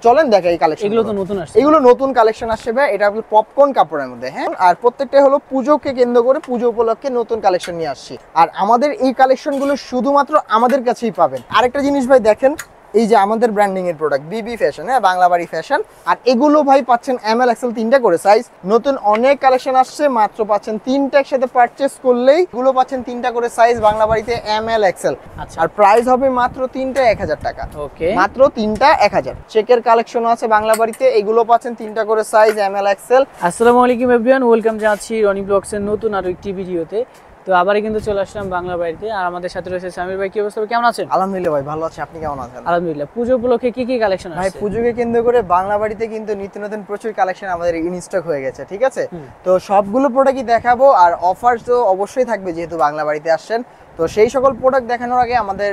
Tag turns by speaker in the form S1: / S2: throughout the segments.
S1: চলেন দেখা এই কালেকশন,
S2: এগুলো তো নতুন আসছে,
S1: এগুলো নতুন কালেকশন আসছে ভাই। এটা হলো পপকর্ন কাপড়ের মধ্যে, হ্যাঁ। আর প্রত্যেকটা হলো পুজোকে কেন্দ্র করে, পুজো উপলক্ষে নতুন কালেকশন নিয়ে আসছি। আর আমাদের এই কালেকশন গুলো শুধুমাত্র আমাদের কাছেই পাবেন। আরেকটা জিনিস ভাই দেখেন, এই যে আমাদের ব্র্যান্ডিং এর প্রোডাক্ট বিবি ফ্যাশন, হ্যাঁ, বাংলা বাড়ি ফ্যাশন। আর এগুলো ভাই পাচ্ছেন এমএল এক্সেল তিনটা করে সাইজ। নতুন অনেক কালেকশন আসছে, মাত্র পাচ্ছেন তিনটা একসাথে পারচেস করলেই এগুলো পাচ্ছেন তিনটা করে সাইজ বাংলা বাড়িতে এমএল এক্সেল। আর প্রাইস হবে মাত্র তিনটা 1000 টাকা।
S2: ওকে,
S1: মাত্র তিনটা 1000। চেকের কালেকশন আছে বাংলা বাড়িতে, এগুলো পাচ্ছেন তিনটা করে সাইজ এমএল এক্সেল।
S2: আসসালামু আলাইকুম এভরিওয়ান, ওয়েলকাম জানাচ্ছি রনি ব্লগসের নতুন আরো একটি ভিডিওতে। তো আবারই কিন্তু চলে আসলাম বাংলা বাড়িতে, আর আমাদের সাথে রয়েছে সামির ভাই। কি অবস্থা, কেমন আছেন?
S1: আলহামদুলিল্লাহ ভাই, ভালো আছি। আপনি কেমন আছেন?
S2: আলহামদুলিল্লাহ। পুজো উপলক্ষে কি কি কালেকশন আছে
S1: ভাই? পুজোকে কেন্দ্র করে বাংলা বাড়িতে কিন্তু নিত্য নতুন প্রচুর কালেকশন আমাদের ইন স্টক হয়ে গেছে, ঠিক আছে। তো সবগুলো প্রোডাক্টই দেখাবো, আর অফার তো অবশ্যই থাকবে যেহেতু বাংলা বাড়িতে আসছেন। তো সেই সকল প্রোডাক্ট দেখানোর আগে আমাদের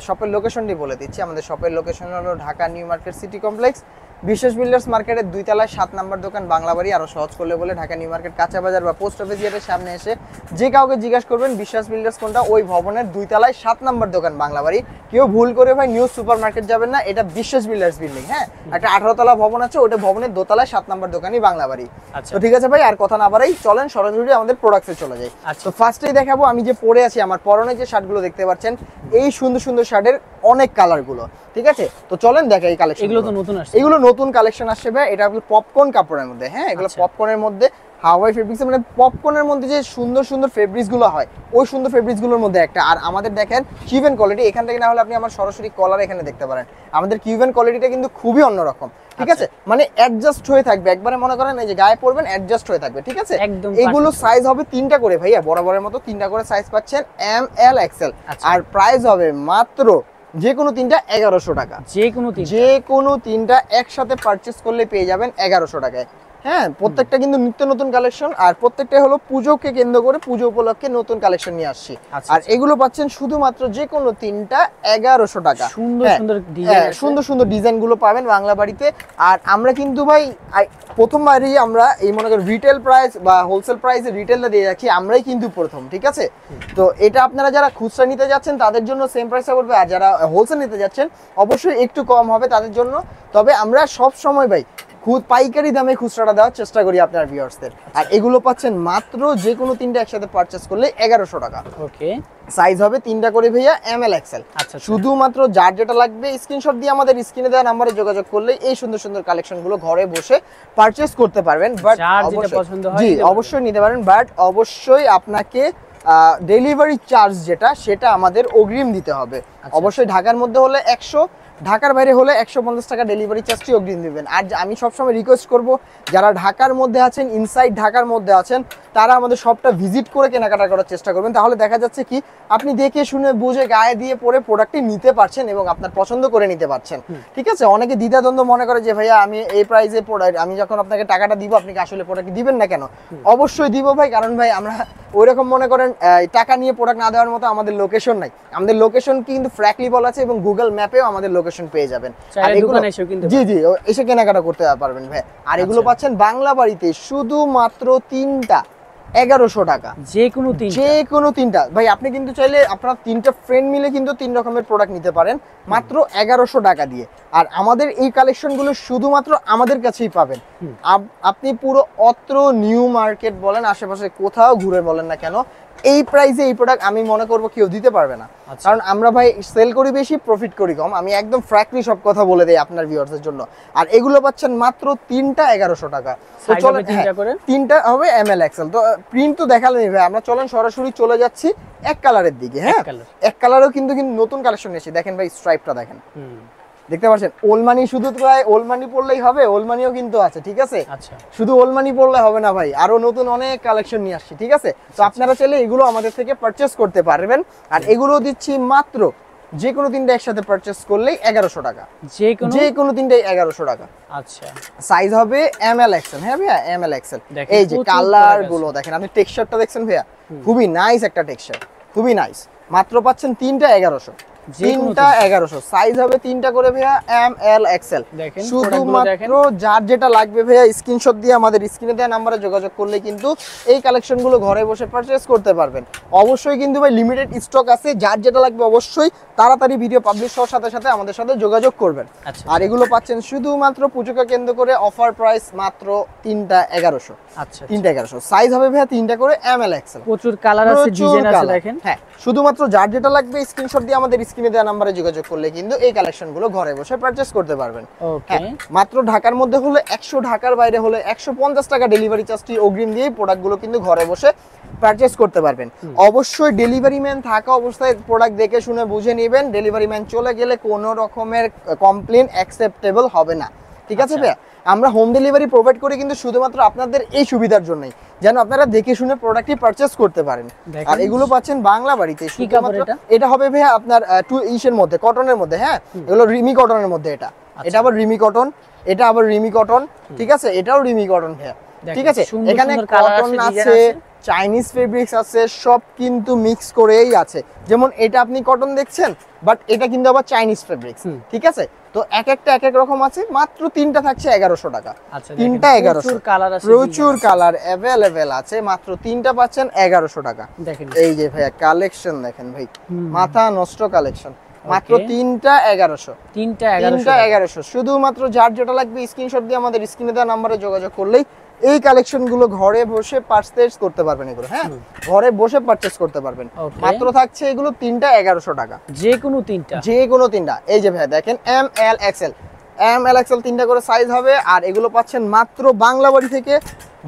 S1: শপের লোকেশনটি বলে দিচ্ছি। আমাদের শপের লোকেশন হলো Dhaka new market city complex, বিশ্বাস বিল্ডার্স মার্কেটের 2 তলায় 7 নম্বর দোকান বাংলা বাড়ি। আরো সহজ করলে বলে ঢাকা নিউ মার্কেট কাঁচা বাজার বা পোস্ট অফিস গেটের সামনে এসে যে কাউকে জিজ্ঞাসা করবেন বিশ্বাস বিল্ডার্স কোনটা, ওই ভবনের 2 তলায় 7 নম্বর দোকান বাংলা বাড়ি। কেউ ভুল করে ভাই নিউ সুপার মার্কেট যাবেন না, এটা বিশ্বাস বিল্ডার্স বিল্ডিং, হ্যাঁ। একটা 18 তলা ভবন আছে, ওটা ভবনের 2 তলায় 7 নম্বর দোকানই বাংলা বাড়ি। তো ঠিক আছে ভাই, আর কথা না বাড়াই চলেন সরাসরি আমাদের প্রোডাক্টে চলে যাই। তো ফার্স্টেই দেখাবো আমি যে পরে আছি, আমার পরনে যে শার্টগুলো দেখতে পাচ্ছেন, এই সুন্দর সুন্দর শার্টের অনেক কালার গুলো, ঠিক আছে। তো চলেন দেখা এই কালেকশন।
S2: এগুলো তো নতুন আসছে,
S1: এগুলো নতুন কালেকশন আসছে ভাই। এটা হলো পপকর্ন কাপড়ের মধ্যে, হ্যাঁ। এগুলো পপকর্নের মধ্যে হাওয়াই ফেব্রিক্স, মানে পপকর্নের মধ্যে যে সুন্দর সুন্দর ফেব্রিক্স গুলো হয়, ওই সুন্দর ফেব্রিক্স গুলোর মধ্যে একটা। আর আমাদের দেখেন কিউবেন কোয়ালিটি, এখান থেকে না হলে আপনি আমার সরাসরি কলার এখানে দেখতে পারেন। আমাদের কিউবেন কোয়ালিটিটা কিন্তু খুবই অন্যরকম, ঠিক আছে। মানে অ্যাডজাস্ট হয়ে থাকবে, একবারে মনে করেন এই যে গায়ে পরবেন অ্যাডজাস্ট হয়ে থাকবে, ঠিক আছে। এগুলো সাইজ হবে তিনটা করে ভাইয়া, বরাবরের মতো তিনটা করে সাইজ পাচ্ছেন এম এল এক্সেল। আর প্রাইস হবে মাত্র যে কোনো তিনটা 1100 টাকা। যে কোনো তিনটা একসাথে পারচেস করলে পেয়ে যাবেন 1100 টাকায়, হ্যাঁ। প্রত্যেকটা কিন্তু নিত্য নতুন কালেকশন, আর প্রত্যেকটা হলো পুজোকে কেন্দ্র করে, পুজো উপলক্ষে নতুন কালেকশন নিয়ে আসছি। আর এগুলো পাচ্ছেন শুধুমাত্র যে কোনো তিনটা 1100 টাকা। সুন্দর সুন্দর ডিজাইন গুলো পাবেন বাংলা বাড়িতে। আর আমরা কিন্তু ভাই প্রথমবারই আমরা এই মনে করেন রিটেল প্রাইস বা হোলসেল প্রাইসে রিটেলটা দিয়ে যাচ্ছি, আমরাই কিন্তু প্রথম, ঠিক আছে। তো এটা আপনারা যারা খুচরা নিতে যাচ্ছেন তাদের জন্য সেম প্রাইসে পড়বে, আর যারা হোলসেল নিতে যাচ্ছেন অবশ্যই একটু কম হবে তাদের জন্য। তবে আমরা সব সময় ভাই পাইকারি দামে খুচরাটা দেওয়ার চেষ্টা করি আপনার ভিউয়ার্সদের। আর এগুলো পাচ্ছেন মাত্র যে কোনো তিনটা একসাথে পারচেস করলে 1100 টাকা।
S2: ওকে,
S1: সাইজ হবে তিনটা করে ভাইয়া এমএল এক্সেল। শুধুমাত্র যার যেটা লাগবে স্ক্রিনশট দিয়ে আমাদের স্ক্রিনে দেওয়া নম্বরে যোগাযোগ করলে এই সুন্দর সুন্দর কালেকশন গুলো ঘরে বসে পারচেস করতে পারবেন। বাট জি অবশ্যই নিতে পারেন, বাট অবশ্যই আপনাকে ডেলিভারি চার্জ যেটা, সেটা আমাদের অগ্রিম দিতে হবে। অবশ্যই ঢাকার মধ্যে হলে 100, ঢাকার বাইরে হলে 150 টাকা ডেলিভারি চার্জটি অগ্রিম দিবেন। আর আমি সবসময় রিকোয়েস্ট করব, যারা ঢাকার মধ্যে আছেন, ইনসাইড ঢাকার মধ্যে আছেন, তারা আমাদের শপটা ভিজিট করে কেনাকাটা করার চেষ্টা করবেন। তাহলে দেখা যাচ্ছে কি আপনি দেখে শুনে বুঝে গায়ে দিয়ে পরে প্রোডাক্টটি নিতে পারছেন এবং আপনার পছন্দ করে নিতে পারছেন, ঠিক আছে। অনেকে দ্বিধাদ্বন্দ্ব মনে করে যে ভাইয়া আমি এই প্রাইসে প্রোডাক্ট, আমি যখন আপনাকে টাকাটা দিব আপনি কি আসলে প্রোডাক্ট দিবেন না কেন? অবশ্যই দিব ভাই, কারণ ভাই আমরা ওইরকম মনে করেন টাকা নিয়ে প্রোডাক্ট না দেওয়ার মতো আমাদের লোকেশন নাই। আমাদের লোকেশন কিন্তু ফ্র্যাঙ্কলি বলা আছে এবং গুগল ম্যাপেও আমাদের লোকেশন পেয়ে যাবেন। জি জি, এসে কেনাকাটা করতে পারবেন ভাই। আর এগুলো পাচ্ছেন বাংলা বাড়িতে শুধুমাত্র তিনটা 1100 টাকা। যে কোনো তিনটা ভাই, আপনি কিন্তু চাইলে আপনার তিনটা ফ্রেন্ড মিলে কিন্তু 3 রকমের প্রোডাক্ট নিতে পারেন মাত্র 1100 টাকা দিয়ে। আর আমাদের এই কালেকশনগুলো শুধুমাত্র আমাদের কাছেই পাবেন। আপনি পুরো অত্র নিউ মার্কেট বলেন, আশেপাশে কোথাও ঘুরে বলেন না কেন, এই প্রাইসে এই প্রোডাক্ট আমি মনে করব কেউ দিতে পারবে না। কারণ আমরা ভাই সেল করি বেশি, প্রফিট করি কম। আমি একদম ফ্র্যাঙ্কলি সব কথা বলে দেই আপনার ভিউয়ার্সদের জন্য। আর এগুলো পাচ্ছেন মাত্র তিনটা 1100 টাকা। তো চলেন তিনটা হবে এমএল এক্সেল। তো প্রিন্ট তো দেখালেনি ভাই, আমরা চলেন সরাসরি চলে যাচ্ছি এক কালারের দিকে, হ্যাঁ। এক কালারও কিন্তু নতুন কালেকশন এসেছে, দেখেন ভাই স্ট্রাইপটা দেখেন, দেখতে পাচ্ছেন। ওলমানি শুধু ওলমানি পড়লেই হবে, ওলমানিও কিন্তু আছে, ঠিক আছে। শুধু ওলমানি পড়লে হবে না ভাই, আরো নতুন অনেক কালেকশন নিয়ে আসছি, ঠিক আছে। তো আপনারা চাইলে এগুলো আমাদের থেকে পারচেস করতে পারবেন। আর এগুলো দিচ্ছি মাত্র যে কোনো তিনটা একসাথে পারচেস করলেই 1100 টাকা। যে কোনো তিনটাই 1100 টাকা। আচ্ছা, সাইজ হবে এমএল এক্সেল, হ্যাঁ ভাইয়া এমএল এক্সেল। এই যে কালার গুলো দেখেন, আপনি টেক্সচারটা দেখছেন ভাইয়া, খুবই নাইস একটা টেক্সচার, খুবই নাইস। মাত্র পাচ্ছেন তিনটা 1100। তিনটা 1100, সাইজ হবে তিনটা করে ভাইয়া এম এল এক্সেল। শুধুমাত্র যার যেটা লাগবে ভাইয়া স্ক্রিনশট দিয়ে আমাদের স্ক্রিনে দেওয়া নম্বরে যোগাযোগ করলে কিন্তু এই কালেকশনগুলো ঘরে বসে পারচেজ করতে পারবেন। অবশ্যই কিন্তু ভাই লিমিটেড স্টক আছে, যার যেটা লাগবে অবশ্যই তাড়াতাড়ি ভিডিও পাবলিশ হওয়ার সাথে সাথে আমাদের সাথে যোগাযোগ করবেন। আর এগুলো পাচ্ছেন শুধুমাত্র পুজোকে কেন্দ্র করে অফার প্রাইস মাত্র তিনটা 1100।
S2: আচ্ছা,
S1: তিনটা 1100, সাইজ হবে ভাইয়া তিনটা করে এম এল এক্সেল।
S2: প্রচুর কালার আছে, ডিজাইন আছে দেখেন।
S1: হ্যাঁ, শুধুমাত্র যার যেটা লাগবে স্ক্রিনশট দিয়ে আমাদের স্ক্রিনে দেওয়া নম্বরে যোগাযোগ করলে কিন্তু এই কালেকশনগুলো ঘরে বসে পারচেজ করতে পারবেন।
S2: ওকে,
S1: মাত্র ঢাকার মধ্যে হলে 100, ঢাকার বাইরে হলে 150 টাকা ডেলিভারি চার্জটি অগ্রিম দিয়ে প্রোডাক্টগুলো কিন্তু ঘরে বসে পারচেজ করতে পারবেন। অবশ্যই ডেলিভারি ম্যান থাকা অবস্থায় প্রোডাক্ট দেখে শুনে বুঝে নেবেন। ডেলিভারি ম্যান চলে গেলে কোনো রকমের কমপ্লেন অ্যাকসেপ্টেবল হবে না, ঠিক আছে ভাইয়া? আমরা হোম ডেলিভারি প্রোভাইড করি কিন্তু শুধুমাত্র আপনাদের এই সুবিধার জন্যই, যেন আপনারা দেখে শুনে প্রোডাক্টটি পারচেজ করতে পারেন। আর এগুলো পাচ্ছেন বাংলা বাড়িতে। এটা হবে ভাইয়া আপনার ইসের মধ্যে, কটনের মধ্যে। হ্যাঁ, এগুলো রিমি কটনের মধ্যে। এটা আবার রিমি কটন, এটা আবার রিমি কটন, ঠিক আছে? এটাও রিমি কটন ভাইয়া, ঠিক আছে? এখানে কটন আছে, চাইনিজ ফেব্রিক্স আছে, সব কিন্তু মিক্স করেই আছে। যেমন এটা আপনি কটন দেখছেন, বাট এটা কিন্তু আবার চাইনিজ ফেব্রিক্স, ঠিক আছে? তো এক একটা এক এক রকম আছে। মাত্র তিনটা থাকছে 1100 টাকা। তিনটা 1100, প্রচুর কালার অ্যাভেলেবেল আছে। মাত্র তিনটা পাচ্ছেন 1100 টাকা। এই যে ভাইয়া কালেকশন দেখেন ভাই, মাথা নষ্ট কালেকশন। মাত্র তিনটা 1100, তিনটা 1100। শুধুমাত্র যার যেটা লাগবে স্ক্রিনশট দিয়ে আমাদের স্ক্রিনে দেওয়া নম্বরে যোগাযোগ করলেই এই কালেকশনগুলো ঘরে বসে পারচেজ করতে পারবেন। এগুলো হ্যাঁ, ঘরে বসে পারচেজ করতে পারবেন। মাত্র থাকছে এগুলো তিনটা 1100 টাকা, যে কোনো তিনটা। এই যে ভাই দেখেন M L XL, M L XL তিনটা করে সাইজ হবে। আর এগুলো পাচ্ছেন মাত্র বাংলা বাড়ি থেকে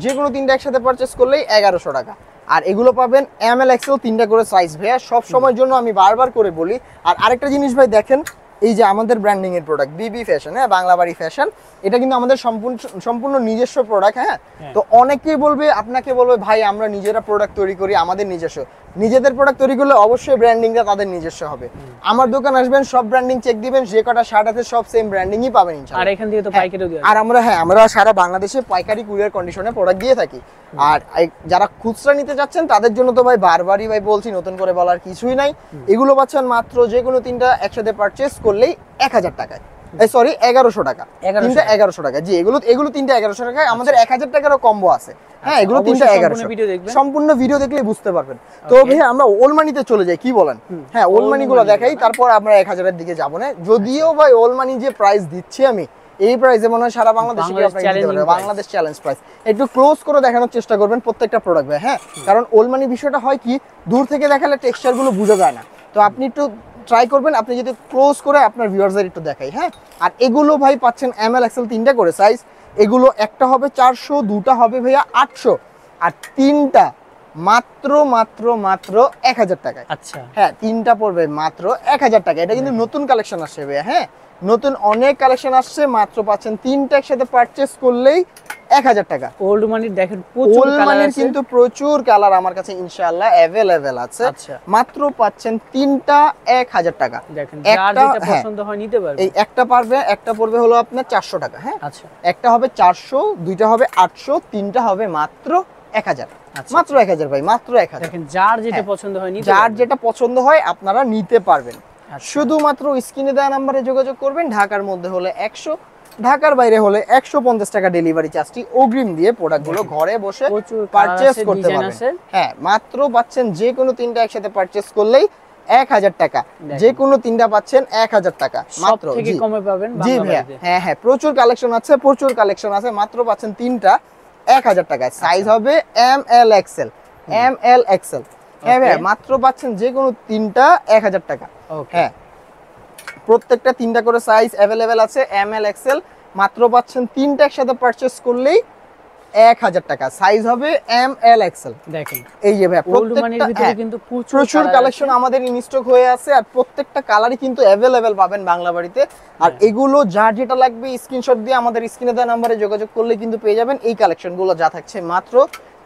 S1: যে কোনো তিনটা একসাথে পারচেজ করলেই 1100 টাকা। আর এগুলো পাবেন এম এল এক্সেল তিনটা করে সাইজ ভাইয়া, সব সময়ের জন্য আমি বারবার করে বলি। আর আরেকটা জিনিস ভাই দেখেন, এই যে আমাদের ব্র্যান্ডিং এর প্রোডাক্ট বিবি ফ্যাশন, হ্যাঁ, বাংলা বাড়ি ফ্যাশন, এটা কিন্তু আমাদের সম্পূর্ণ নিজস্ব প্রোডাক্ট। হ্যাঁ, তো অনেকেই বলবে, আপনাকে বলবে ভাই আমরা নিজেরা প্রোডাক্ট তৈরি করি, আমাদের নিজস্ব। নিজেদের প্রোডাক্ট তৈরি করলে অবশ্যই ব্র্যান্ডিংটা তাদের নিজস্ব হবে। আমার দোকান আসবেন, সব ব্র্যান্ডিং চেক দিবেন, যে কটা শার্ট আছে সব সেম ব্র্যান্ডিংই পাবেন ইনশাআল্লাহ। আর এখান থেকে তো পাইকারিও দেওয়া। আর আমরা সারা বাংলাদেশে পাইকারি কুরিয়ার কন্ডিশনে প্রোডাক্ট দিয়ে থাকি। আর যারা খুচরা নিতে যাচ্ছেন তাদের জন্য তো ভাই বারবারই ভাই বলছি, নতুন করে বলার কিছুই নাই। এগুলো পাচ্ছেন মাত্র যে কোনো তিনটা একসাথে পারচেজ করলেই 1000 টাকায়, সরি 1100 টাকা। তিনটা 1100 টাকা, জি। এগুলো তিনটা 1100 টাকায়। আমাদের 1000 টাকারও কম্বো আছে। হ্যাঁ, এগুলো তিনটা 1100। সম্পূর্ণ ভিডিও দেখলে বুঝতে পারবেন। তো ভাই আমরা ওলমানিতে চলে যাই, কি বলেন? হ্যাঁ, ওলমানি গুলো দেখাই, তারপর আমরা 1000 এর দিকে যাবো না। যদিও ভাই ওলমানি যে প্রাইস দিচ্ছি আমি, এই প্রাইসে মনে হয় সারা বাংলাদেশে বাংলাদেশ চ্যালেঞ্জ প্রাইস। একটু ক্লোজ করে দেখানোর চেষ্টা করবেন প্রত্যেকটা প্রোডাক্ট ভাই। হ্যাঁ, কারণ ওলমানি বিষয়টা হয় কি, দূর থেকে দেখালে টেক্সচার গুলো বোঝা যায় না। তো আপনি একটু ট্রাই করবেন, আপনি যদি ক্লোজ করে আপনার ভিউয়ারদের একটু দেখাই। হ্যাঁ, আর এগুলো ভাই পাচ্ছেন এম এল এক্সেল তিনটা করে সাইজ। এগুলো একটা হবে 400, দুটা হবে ভাইয়া 800, আর তিনটা মাত্র 1000 টাকায়। আচ্ছা, হ্যাঁ, তিনটা পড়বে মাত্র 1000 টাকা। এটা কিন্তু নতুন কালেকশন আসছে ভাইয়া। হ্যাঁ, নতুন অনেক কালেকশন আসছে। মাত্র পাচ্ছেন তিনটা একসাথে পারচেজ করলেই 1000 টাকা। ওল্ড মানির দেখেন প্রচুর কালার আছে, কিন্তু প্রচুর কালার আমার কাছে ইনশাআল্লাহ अवेलेबल আছে। মাত্র পাচ্ছেন তিনটা 1000 টাকা। দেখেন যার যেটা পছন্দ হয় নিতে পারবেন। এই একটা পড়বে হলো আপনার 400 টাকা। হ্যাঁ, আচ্ছা, একটা হবে 400, দুইটা হবে 800, তিনটা হবে মাত্র 1000। মাত্র 1000 ভাই, মাত্র 1000। দেখেন যার যেটা পছন্দ হয় যার যেটা পছন্দ হয় আপনারা নিতে পারবেন। শুধুমাত্র স্ক্রিনে দেওয়া নম্বরে যোগাযোগ করবেন। ঢাকার মধ্যে হলে 100, ঢাকার বাইরে হলে 150 টাকা ডেলিভারি চার্জটি অগ্রিম দিয়ে প্রোডাক্টগুলো ঘরে বসে পারচেজ করতে পারবেন। হ্যাঁ, মাত্র পাচ্ছেন যে কোনো তিনটা একসাথে পারচেজ করলেই 1000 টাকা। যে কোনো তিনটা পাচ্ছেন 1000 টাকা মাত্র। জি ভাইয়া, হ্যাঁ, প্রচুর কালেকশন আছে। মাত্র পাচ্ছেন তিনটা 1000 টাকা। সাইজ হবে এম এল এক্সেল, হ্যাঁ ভাইয়া, মাত্র পাচ্ছেন যে কোনো তিনটা 1000 টাকা। হ্যাঁ, প্রত্যেকটা তিনটা করে সাইজ अवेलेबल আছে এম এল এক্সেল। মাত্র পাচ্ছেন তিনটা একসাথে পারচেজ করলেই 1000 টাকা। সাইজ হবে এম এল এক্সেল। দেখেন এই যে ভাই প্রত্যেকটা ভিতরে কিন্তু প্রচুর কালেকশন আমাদের ইন স্টক হয়ে আছে। আর প্রত্যেকটা কালারই কিন্তু अवेलेबल পাবেন বাংলা বাড়িতে। আর এগুলো যার যেটা লাগবে স্ক্রিনশট দিয়ে আমাদের স্ক্রিনে দেওয়া নম্বরে যোগাযোগ করলে কিন্তু পেয়ে যাবেন। এই কালেকশনগুলো যা থাকছে মাত্র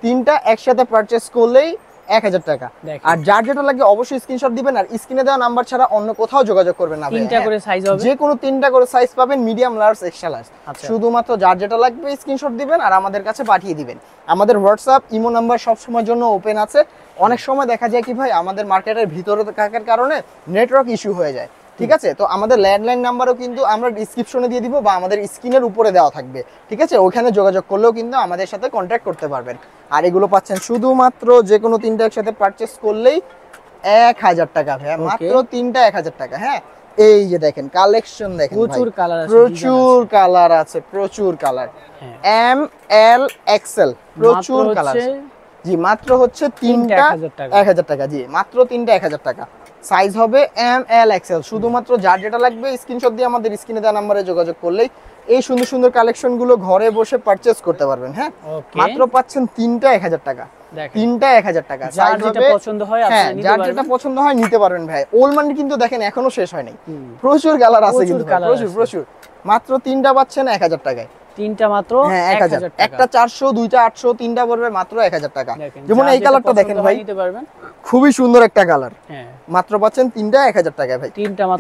S1: তিনটা একসাথে পারচেজ করলেই 1000 টাকা। আর যার যেটা লাগে অবশ্যই স্ক্রিনশট দিবেন, আর স্ক্রিনে দেওয়া নাম্বার ছাড়া অন্য কোথাও যোগাযোগ করবেন না।
S2: তিনটা করে সাইজ হবে,
S1: যে কোনো তিনটা করে সাইজ পাবেন, মিডিয়াম, লার্জ, এক্সট্রা লার্জ। শুধুমাত্র যার যেটা লাগবে স্ক্রিনশট দিবেন আর আমাদের কাছে পাঠিয়ে দিবেন। আমাদের হোয়াটসঅ্যাপ, ইমো নাম্বার সব সময়ের জন্য ওপেন আছে। অনেক সময় দেখা যায় কি ভাই, আমাদের মার্কেটের ভিতরে থাকার কারণে নেটওয়ার্ক ইস্যু হয়ে যায়, ঠিক আছে? তো আমাদের ল্যান্ডলাইন নাম্বারও কিন্তু আমরা ডিসক্রিপশনে দিয়ে দিব বা আমাদের স্ক্রিনের উপরে দেওয়া থাকবে, ঠিক আছে? ওখানে যোগাযোগ করলেও কিন্তু আমাদের সাথে কন্ট্যাক্ট করতে পারবেন। আর এগুলো পাচ্ছেন শুধুমাত্র যে কোনো তিনটা একসাথে পারচেস করলেই 1000 টাকা ভাই, মাত্র তিনটা 1000 টাকা। হ্যাঁ, এই যে দেখেন কালেকশন দেখেন,
S2: প্রচুর কালার আছে,
S1: প্রচুর কালার আছে, প্রচুর কালার, এম এল এক্সেল, প্রচুর কালার। জি, মাত্র হচ্ছে তিনটা 1000 টাকা। জি, মাত্র তিনটা 1000 টাকা। সাইজ হবে এম এল এক্সেল। শুধুমাত্র যার যেটা লাগবে স্ক্রিনশট দিয়ে আমাদের স্ক্রিনে দেওয়া নম্বরে যোগাযোগ করলেই এই সুন্দর সুন্দর কালেকশন গুলো ঘরে বসে পারচেজ করতে পারবেন। হ্যাঁ, মাত্র পাচ্ছেন তিনটা 1000 টাকা, তিনটা 1000 টাকা।
S2: যার যেটা পছন্দ হয় আপনি নিতে পারবেন,
S1: যার যেটা পছন্দ হয় নিতে পারবেন ভাই। ওল মান্ডি কিন্তু দেখেন এখনো শেষ হয় নাই, প্রচুর কালার আছে কিন্তু, প্রচুর প্রচুর। মাত্র তিনটা পাচ্ছেন 1000 টাকায়, তিনটা মাত্র 1000। একটা 400, দুইটা 800, তিনটা পড়বে মাত্র 1000 টাকা। যেমন এই কালারটা দেখেন ভাই, নিতে পারবেন, খুবই সুন্দর একটা কালার। মাত্র পাচ্ছেন তিনটা 1000 টাকায় ভাই,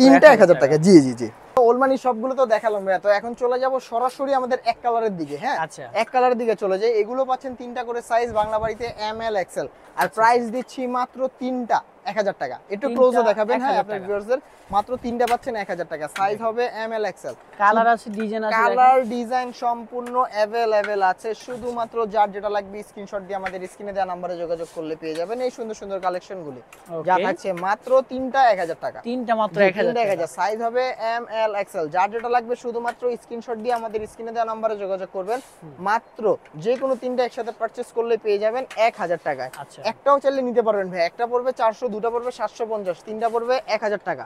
S1: তিনটা 1000 টাকা। জি জি জি। ওলমানি সবগুলো তো দেখালাম ভাই, তো এখন চলে যাব সরাসরি আমাদের এক কালারের দিকে। হ্যাঁ, এক কালারের দিকে চলে যাই। এগুলো পাচ্ছেন তিনটা করে সাইজ, বাংলা বাড়িতে এম এল এক্সেল। আর প্রাইস দিচ্ছি মাত্র তিনটা 1000 টাকা। একটু ক্লোজে দেখাবেন। হ্যাঁ, আপনাদের ভিউয়ার্সদের মাত্র তিনটা পাচ্ছেন 1000 টাকা। সাইজ হবে এম এল এক্সেল।
S2: কালার আছে, ডিজাইন আছে,
S1: কালার ডিজাইন সম্পূর্ণ अवेलेबल আছে। শুধুমাত্র যার যেটা লাগবে স্ক্রিনশট দিয়ে আমাদের স্ক্রিনে দেওয়া নম্বরে যোগাযোগ করলে পেয়ে যাবেন এই সুন্দর সুন্দর কালেকশনগুলি। যা থাকছে মাত্র তিনটা 1000 টাকা, তিনটা মাত্র 1000। সাইজ হবে এম এল এক্সেল। যার যেটা লাগবে শুধুমাত্র স্ক্রিনশট দিয়ে আমাদের স্ক্রিনে দেওয়া নম্বরে যোগাযোগ করবেন। মাত্র যে কোনো তিনটা একসাথে পারচেজ করলে পেয়ে যাবেন 1000 টাকায়। একটাও চাইলে নিতে পারবেন ভাই। একটা পড়বে 400, দুটো পড়বে 750, তিনটা পড়বে 1000 টাকা।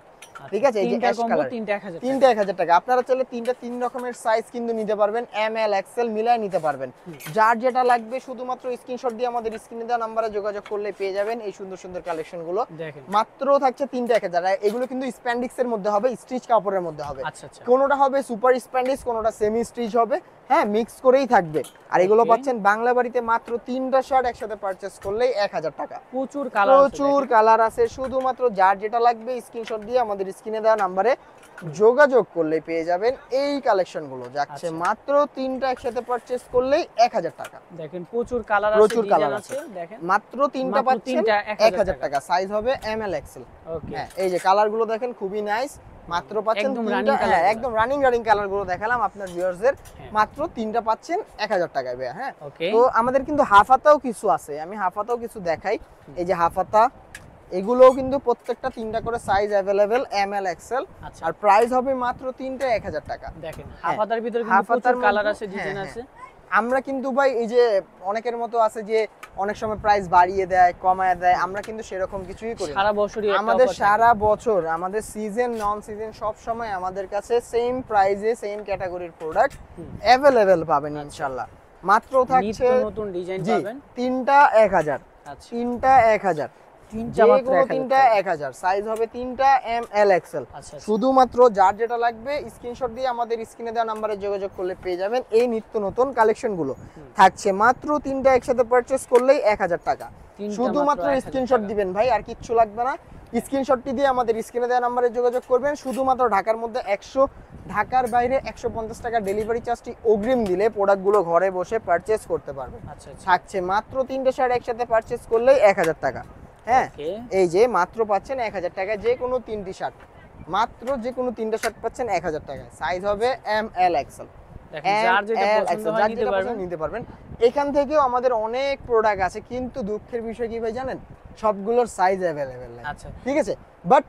S1: ঠিক আছে, এই যে অ্যাশ কালার, তিনটা 1000 টাকা। আপনারা চাইলে তিনটা তিন রকমের সাইজ কিন্তু নিতে পারবেন, এম এল এক্সেল মিলায় নিতে পারবেন। যার যেটা লাগবে শুধুমাত্র স্ক্রিনশট দিয়ে আমাদের স্ক্রিনে দেওয়া নম্বরে যোগাযোগ করলে পেয়ে যাবেন এই সুন্দর সুন্দর কালেকশন গুলো। মাত্র থাকছে তিনটা 1000। এগুলো কিন্তু স্প্যান্ডিক্স এর মধ্যে হবে, স্টিচ কাপড়ের মধ্যে হবে। কোনোটা হবে সুপার স্প্যান্ডিক্স, কোনোটা সেমি স্টিচ হবে। হ্যাঁ, মিক্স করেই থাকবে। আর এগুলো পাচ্ছেন বাংলা বাড়িতে মাত্র তিনটা শার্ট একসাথে পারচেজ করলেই 1000 টাকা। প্রচুর কালার, প্রচুর কালার আছে। শুধুমাত্র যার যেটা লাগবে স্ক্রিনশট দিয়ে আমাদের স্ক্রিনে দেওয়া নম্বরে যোগাযোগ করলে পেয়ে যাবেন এই কালেকশন গুলো। যাচ্ছে মাত্র তিনটা একসাথে পারচেজ করলেই 1000 টাকা। দেখেন প্রচুর কালার আছে, প্রচুর কালার আছে। দেখেন মাত্র তিনটা পাচ্ছেন 1000 টাকা। সাইজ হবে এম এল এক্সেল। হ্যাঁ, এই যে কালার গুলো দেখেন খুবই নাইস। মাত্র পাচ্ছেন তিনটা, একদম রানিং কালার গুলো দেখালাম আপনার ভিউয়ারদের। মাত্র তিনটা পাচ্ছেন 1000 টাকায় ভাই। হ্যাঁ, তো আমাদের কিন্তু হাফাতাও কিছু আছে, আমি হাফাতাও কিছু দেখাই। এই যে হাফাতা, এগুলোও কিন্তু প্রত্যেকটা তিনটা করে size available, M L XL. আর প্রাইস হবে মাত্র তিনটা 1000 টাকা। দেখেন হাফাতার ভিতরে কিন্তু প্রচুর কালার আছে, ডিজাইন আছে। আমরা কিন্তু ভাই এই যে অনেকের মতো আছে যে অনেক সময় প্রাইস বাড়িয়ে দেয়, কমায় দেয়, আমরা কিন্তু সেরকম কিছুই করি না। সারা বছরই আমাদের, সারা বছর আমাদের সিজন নন সিজন সব সময় আমাদের কাছে সেম প্রাইসে সেম ক্যাটাগরির প্রোডাক্ট अवेलेबल পাবেন ইনশাআল্লাহ। মাত্র থাকছে নতুন ডিজাইন পাবেন তিনটা 1000। আচ্ছা, তিনটা 1000, তিনটা 1000। সাইজ হবে তিনটা এম এল এক্সেল। শুধুমাত্র যার যেটা লাগবে স্ক্রিনশট দিয়ে আমাদের স্ক্রিনে দেওয়া নম্বরে যোগাযোগ করলে পেয়ে যাবেন এই নিত্য নতুন কালেকশন গুলো। থাকছে মাত্র তিনটা একসাথে পারচেজ করলেই 1000 টাকা। শুধুমাত্র স্ক্রিনশট দিবেন ভাই, আর কিচ্ছু লাগবে না। স্ক্রিনশটটি দিয়ে আমাদের স্ক্রিনে দেওয়া নম্বরে যোগাযোগ করবেন। শুধুমাত্র ঢাকার মধ্যে 100, ঢাকার বাইরে 150 টাকা ডেলিভারি চার্জটি অগ্রিম দিলে প্রোডাক্টগুলো ঘরে বসে পারচেজ করতে পারবেন। থাকছে মাত্র তিনটা শার্ট একসাথে পারচেজ করলেই 1000 টাকা। হ্যাঁ, এই যে মাত্র পাচ্ছেন 1000 টাকায় যে কোনো তিনটি শার্ট, মাত্র যে কোনো তিনটা শার্ট পাচ্ছেন 1000 টাকায়। সাইজ হবে এম এল এক্সেল। নিতে পারবেন। এখান থেকেও আমাদের অনেক প্রোডাক্ট আছে, কিন্তু দুঃখের বিষয় কি ভাই জানেন, সবগুলোর সাইজ अवेलेबल নাই। আচ্ছা, ঠিক আছে, বাট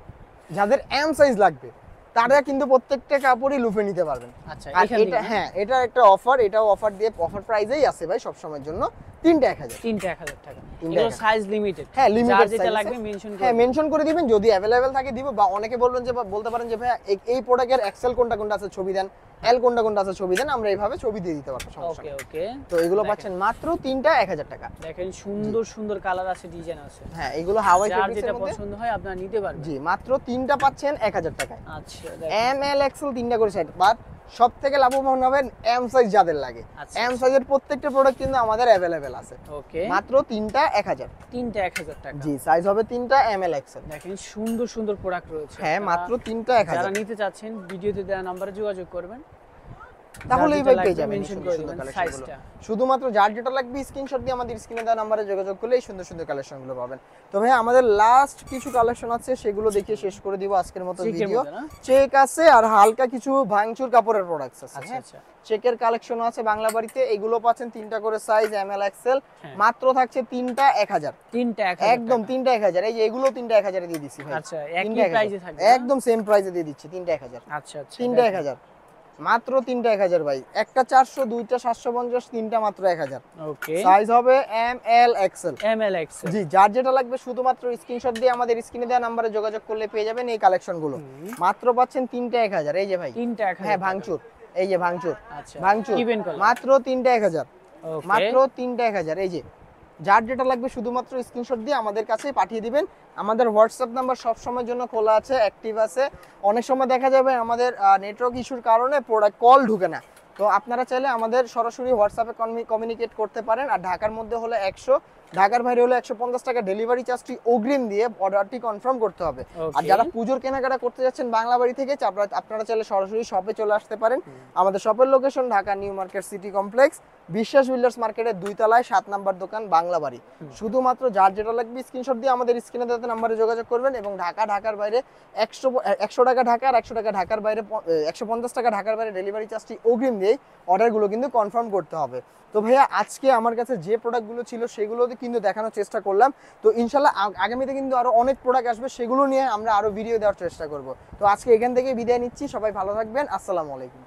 S1: যাদের এম সাইজ লাগবে তারা কিন্তু প্রত্যেকটা কাপড়ই লুফে নিতে পারবেন। আচ্ছা, এটা হ্যাঁ, এটা একটা অফার, এটাও অফার দিয়ে অফার প্রাইসেই আছে ভাই সব সময়ের জন্য। তিনটা 1000, তিনটা 1000 টাকা। এগুলো সাইজ লিমিটেড। হ্যাঁ, লিমিটেড, যেটা লাগবে মেনশন করে, হ্যাঁ মেনশন করে দিবেন। যদি अवेलेबल থাকে দিব, বা অনেকে বলবেন যে বলতে পারেন যে ভাই এই প্রোডাক্টের এক্সেল কোনটা কোনটা আছে ছবি দেন, এল কোনটা কোনটা আছে ছবি দেন, আমরা এইভাবে ছবি দিয়ে দিতে পারবো, সমস্যা নেই। ওকে, তো এগুলো পাচ্ছেন মাত্র তিনটা 1000 টাকা। দেখেন সুন্দর সুন্দর কালার আছে, ডিজাইন আছে। হ্যাঁ, এগুলো হাওয়াই ফেব্রিক্সের মধ্যে, যেটা পছন্দ হয় আপনারা নিতে পারবেন। জি, মাত্র তিনটা পাচ্ছেন 1000 টাকায়। আচ্ছা, এম এল এক্সেল তিনটা করে সেট, বাট সবথেকে লাভবান হবেন এম সাইজ যাদের লাগে।
S2: আচ্ছা,
S1: এম সাইজের প্রত্যেকটা প্রোডাক্ট কিন্তু আমাদের अवेलेबल আছে।
S2: ওকে,
S1: মাত্র তিনটা 1000।
S2: তিনটা 1000 টাকা।
S1: জি, সাইজ হবে তিনটা এমএল এক্সেল।
S2: দেখেন সুন্দর সুন্দর প্রোডাক্ট রয়েছে।
S1: হ্যাঁ, মাত্র তিনটা 1000।
S2: যারা নিতে চাচ্ছেন ভিডিওতে দেওয়া নম্বরে যোগাযোগ করবেন,
S1: তাহলেই ভাই পেয়ে যাবেন
S2: মেনশন করে দিবেন সাইজটা।
S1: শুধুমাত্র যার যেটা লাগবে স্ক্রিনশট দিয়ে আমাদের স্ক্রিনে দেওয়া নম্বরে যোগাযোগ করলে এই সুন্দর সুন্দর কালেকশনগুলো পাবেন। তো ভাই আমাদের লাস্ট কিছু কালেকশন আছে, সেগুলো দেখিয়ে শেষ করে দিব আজকের মতো ভিডিও। চেক আছে আর হালকা কিছু ভাঙচুর কাপড়ের প্রোডাক্টস আছে।
S2: আচ্ছা আচ্ছা,
S1: চেকের কালেকশন আছে বাংলা বাড়িতে, এগুলো পাচ্ছেন তিনটা করে সাইজ এমএল এক্সেল। মাত্র থাকছে তিনটা 1000।
S2: তিনটা 1000
S1: একদম তিনটা 1000। এই যে এগুলো তিনটা 1000 এ দিয়ে দিচ্ছি ভাই।
S2: আচ্ছা, একই প্রাইসে থাকবে,
S1: একদম সেম প্রাইসে দিয়ে দিচ্ছি তিনটা 1000।
S2: আচ্ছা আচ্ছা,
S1: তিনটা 1000, মাত্র তিনটা 1000 ভাই। একটা 400, দুইটা 750, তিনটা মাত্র 1000।
S2: ওকে,
S1: সাইজ হবে M L XL.
S2: M L XL.
S1: জি, যার যেটা লাগবে শুধুমাত্র স্ক্রিনশট দিয়ে আমাদের স্ক্রিনে দেওয়া নম্বরে যোগাযোগ করলে পেয়ে যাবেন এই কালেকশনগুলো। মাত্র পাচ্ছেন তিনটা 1000। এই যে ভাই
S2: তিনটা 1000।
S1: হ্যাঁ, ভাঙচুর, এই যে ভাঙচুর,
S2: আচ্ছা,
S1: ভাঙচুর, মাত্র তিনটা 1000।
S2: ওকে,
S1: মাত্র তিনটা 1000। এই যে যার যেটা লাগবে শুধুমাত্র স্ক্রিনশট দিয়ে আমাদের কাছে পাঠিয়ে দিবেন। আমাদের হোয়াটসঅ্যাপ নাম্বার সব সময়ের জন্য খোলা আছে, অ্যাক্টিভ আছে। অনেক সময় দেখা যাবে আমাদের নেটওয়ার্ক ইস্যুর কারণে প্রোডাক্ট কল ঢুকে না, তো আপনারা চাইলে আমাদের সরাসরি হোয়াটসঅ্যাপে কমিউনিকেট করতে পারেন। আর ঢাকার মধ্যে হলে 100, ঢাকার বাইরে হলে 150 টাকা ডেলিভারি চার্জটি অগ্রিম দিয়ে অর্ডারটি কনফার্ম করতে হবে। আর যারা পুজোর কেনাকাটা করতে যাচ্ছেন বাংলা বাড়ি থেকে, আপনারা চাইলে সরাসরি শপে চলে আসতে পারেন। আমাদের শপের location Dhaka new market city complex, বিশ্বাস বিল্ডার্স মার্কেটের 2 তলায় 7 নম্বর দোকান, বাংলা বাড়ি। শুধুমাত্র যার যেটা লাগবে স্ক্রিনশট দিয়ে আমাদের স্ক্রিনে দেওয়া নম্বরে যোগাযোগ করবেন। এবং ঢাকার বাইরে 100 টাকা ঢাকা আর 100 টাকা ঢাকার বাইরে 150 টাকা ঢাকার বাইরে ডেলিভারি চার্জটি অগ্রিম দিয়ে অর্ডারগুলো কিন্তু কনফার্ম করতে হবে। তো ভাইয়া আজকে আমার কাছে যে প্রোডাক্টগুলো ছিল সেগুলো কিন্তু দেখানোর চেষ্টা করলাম। তো ইনশাল্লাহ আগামীতে কিন্তু আরো অনেক প্রোডাক্ট আসবে, সেগুলো নিয়ে আমরা আরো ভিডিও দেওয়ার চেষ্টা করব। তো আজকে এখান থেকে বিদায় নিচ্ছি, সবাই ভালো থাকবেন, আসসালামু আলাইকুম।